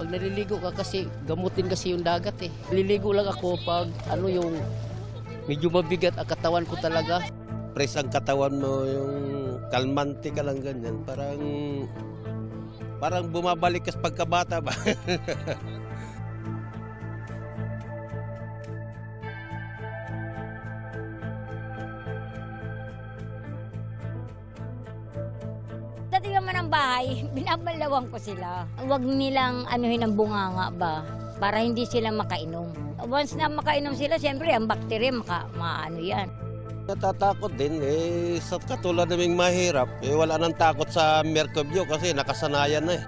Pag naliligo ka kasi, gamutin kasi yung dagat eh. Naliligo lang ako pag yung medyo mabigat ang katawan ko talaga. Press ang katawan mo, yung kalmante ka lang ganyan. Parang bumabalik ka sa pagkabata ba? Dating naman ang bahay, binabalawang ko sila. Huwag nilang anuhin ang bunganga ba, para hindi sila makainom. Once na makainom sila, siyempre ang bakterya maano yan. Natatakot din sa katulad naming mahirap, wala nang takot sa merkobyo kasi nakasanayan na eh.